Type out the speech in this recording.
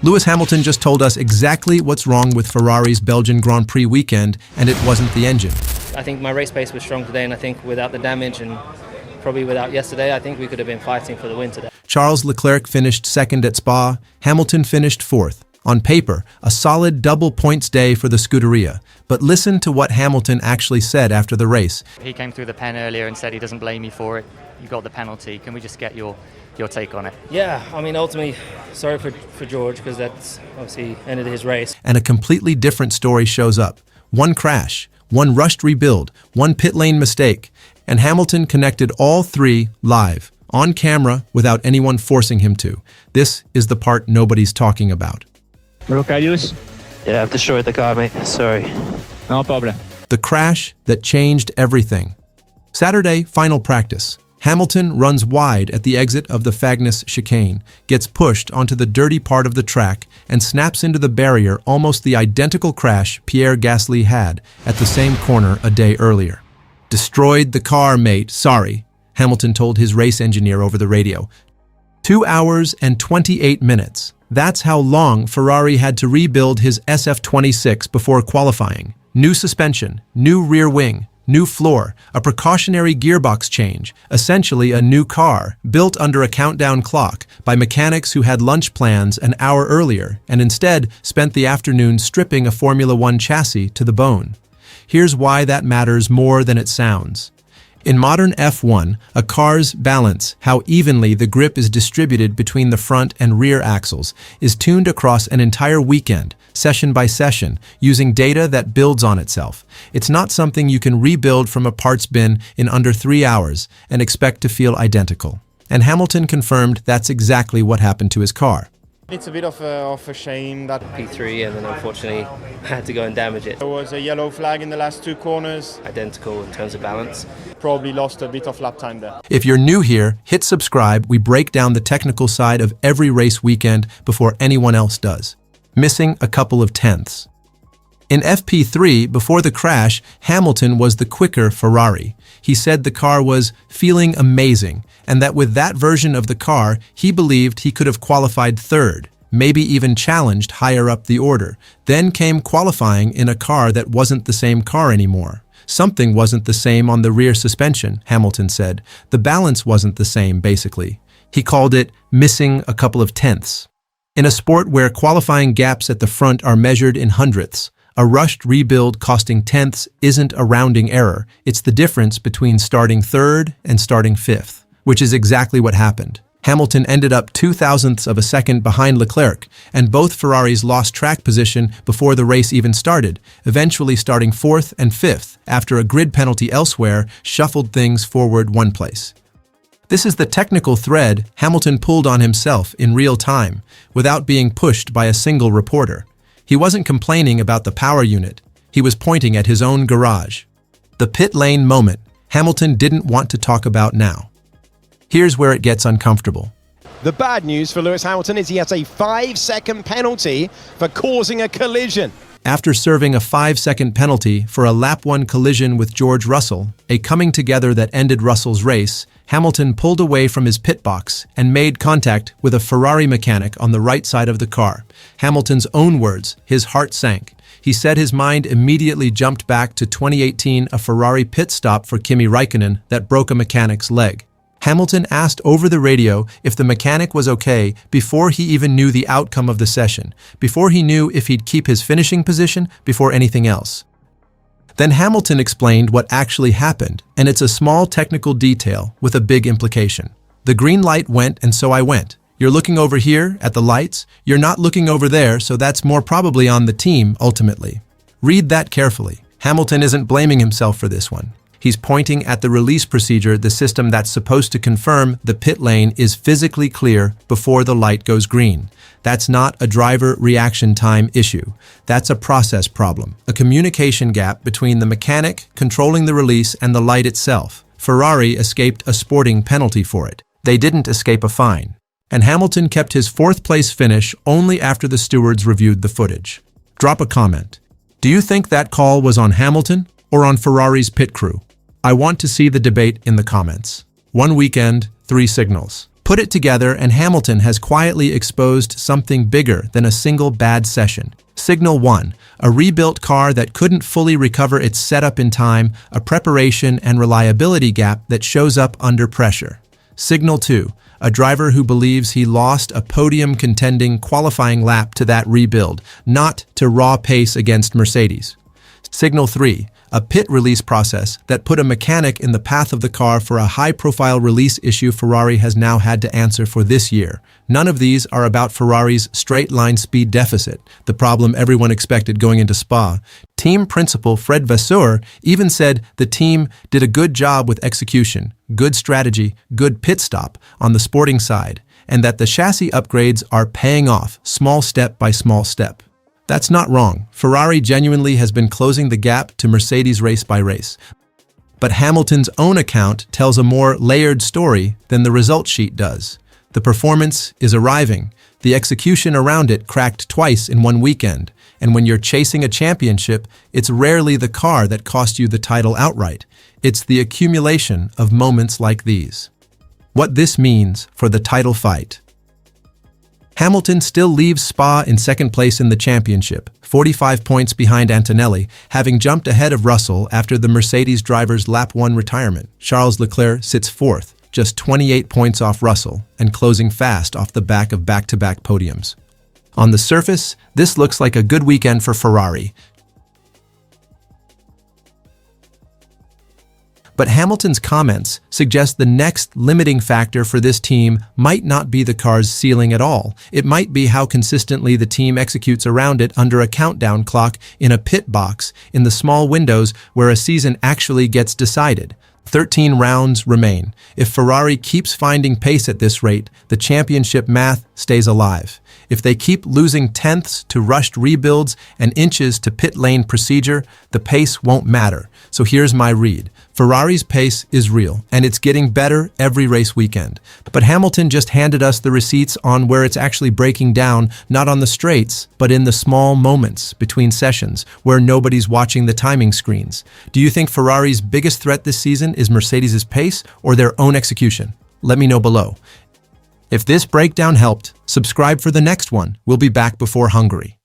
Lewis Hamilton just told us exactly what's wrong with Ferrari's Belgian Grand Prix weekend, and it wasn't the engine. I think my race pace was strong today, and I think without the damage and probably without yesterday, I think we could have been fighting for the win today. Charles Leclerc finished second at Spa, Hamilton finished fourth. On paper, a solid double points day for the Scuderia. But listen to what Hamilton actually said after the race. He came through the pen earlier and said he doesn't blame me for it. You got the penalty. Can we just get your take on it? Yeah, I mean, ultimately, sorry for George, because that's obviously ended his race. And a completely different story shows up. One crash, one rushed rebuild, one pit lane mistake, and Hamilton connected all three live, on camera, without anyone forcing him to. This is the part nobody's talking about. Okay, Lewis? Yeah, I've destroyed the car, mate. Sorry. No problem. The crash that changed everything. Saturday, final practice. Hamilton runs wide at the exit of the Fagnus chicane, gets pushed onto the dirty part of the track, and snaps into the barrier, almost the identical crash Pierre Gasly had at the same corner a day earlier. Destroyed the car, mate. Sorry, Hamilton told his race engineer over the radio. 2 hours and 28 minutes. That's how long Ferrari had to rebuild his SF26 before qualifying. New suspension, new rear wing, new floor, a precautionary gearbox change, essentially a new car, built under a countdown clock by mechanics who had lunch plans an hour earlier and instead spent the afternoon stripping a Formula One chassis to the bone. Here's why that matters more than it sounds. In modern F1, a car's balance, how evenly the grip is distributed between the front and rear axles, is tuned across an entire weekend, session by session, using data that builds on itself. It's not something you can rebuild from a parts bin in under 3 hours and expect to feel identical. And Hamilton confirmed that's exactly what happened to his car. It's a bit of a shame that P3, and then unfortunately I had to go and damage it. there was a yellow flag in the last two corners. Identical in terms of balance. Probably lost a bit of lap time there. If you're new here, hit subscribe. We break down the technical side of every race weekend before anyone else does. Missing a couple of tenths. In FP3, before the crash, Hamilton was the quicker Ferrari. He said the car was feeling amazing, and that with that version of the car, he believed he could have qualified third, maybe even challenged higher up the order. Then came qualifying in a car that wasn't the same car anymore. Something wasn't the same on the rear suspension, Hamilton said. The balance wasn't the same, basically. He called it missing a couple of tenths. In a sport where qualifying gaps at the front are measured in hundredths, a rushed rebuild costing tenths isn't a rounding error. It's the difference between starting third and starting fifth, which is exactly what happened. Hamilton ended up 0.02 of a second behind Leclerc, and both Ferraris lost track position before the race even started, eventually starting fourth and fifth after a grid penalty elsewhere shuffled things forward one place. This is the technical thread Hamilton pulled on himself in real time, without being pushed by a single reporter. He wasn't complaining about the power unit. He was pointing at his own garage. The pit lane moment Hamilton didn't want to talk about now. Here's where it gets uncomfortable. The bad news for Lewis Hamilton is he has a 5-second penalty for causing a collision. After serving a 5-second penalty for a lap 1 collision with George Russell, a coming together that ended Russell's race, Hamilton pulled away from his pit box and made contact with a Ferrari mechanic on the right side of the car. Hamilton's own words, his heart sank. He said his mind immediately jumped back to 2018, a Ferrari pit stop for Kimi Räikkönen that broke a mechanic's leg. Hamilton asked over the radio if the mechanic was okay before he even knew the outcome of the session, before he knew if he'd keep his finishing position, before anything else. Then Hamilton explained what actually happened, and it's a small technical detail with a big implication. The green light went, and so I went. You're looking over here at the lights. You're not looking over there, so that's more probably on the team, ultimately. Read that carefully. Hamilton isn't blaming himself for this one. He's pointing at the release procedure, the system that's supposed to confirm the pit lane is physically clear before the light goes green. That's not a driver reaction time issue. That's a process problem, a communication gap between the mechanic controlling the release and the light itself. Ferrari escaped a sporting penalty for it. They didn't escape a fine. And Hamilton kept his fourth-place finish only after the stewards reviewed the footage. Drop a comment. Do you think that call was on Hamilton or on Ferrari's pit crew? I want to see the debate in the comments. One weekend, 3 signals. Put it together and Hamilton has quietly exposed something bigger than a single bad session. Signal 1, a rebuilt car that couldn't fully recover its setup in time, a preparation and reliability gap that shows up under pressure. Signal 2, a driver who believes he lost a podium-contending qualifying lap to that rebuild, not to raw pace against Mercedes. Signal 3, a pit release process that put a mechanic in the path of the car for a high-profile release issue Ferrari has now had to answer for this year. None of these are about Ferrari's straight-line speed deficit, the problem everyone expected going into Spa. Team principal Fred Vasseur even said the team did a good job with execution, good strategy, good pit stop on the sporting side, and that the chassis upgrades are paying off small step by small step. That's not wrong. Ferrari genuinely has been closing the gap to Mercedes race by race. But Hamilton's own account tells a more layered story than the result sheet does. The performance is arriving. The execution around it cracked twice in one weekend. And when you're chasing a championship, it's rarely the car that cost you the title outright. It's the accumulation of moments like these. What this means for the title fight. Hamilton still leaves Spa in second place in the championship, 45 points behind Antonelli, having jumped ahead of Russell after the Mercedes driver's lap 1 retirement. Charles Leclerc sits fourth, just 28 points off Russell, and closing fast off the back of back-to-back podiums. On the surface, this looks like a good weekend for Ferrari. But Hamilton's comments suggest the next limiting factor for this team might not be the car's ceiling at all. It might be how consistently the team executes around it under a countdown clock in a pit box in the small windows where a season actually gets decided. 13 rounds remain. If Ferrari keeps finding pace at this rate, the championship math stays alive. If they keep losing tenths to rushed rebuilds and inches to pit lane procedure, the pace won't matter. So here's my read. Ferrari's pace is real, and it's getting better every race weekend. But Hamilton just handed us the receipts on where it's actually breaking down, not on the straights, but in the small moments between sessions where nobody's watching the timing screens. Do you think Ferrari's biggest threat this season is Mercedes' pace or their own execution? Let me know below. If this breakdown helped, subscribe for the next one. We'll be back before Hungary.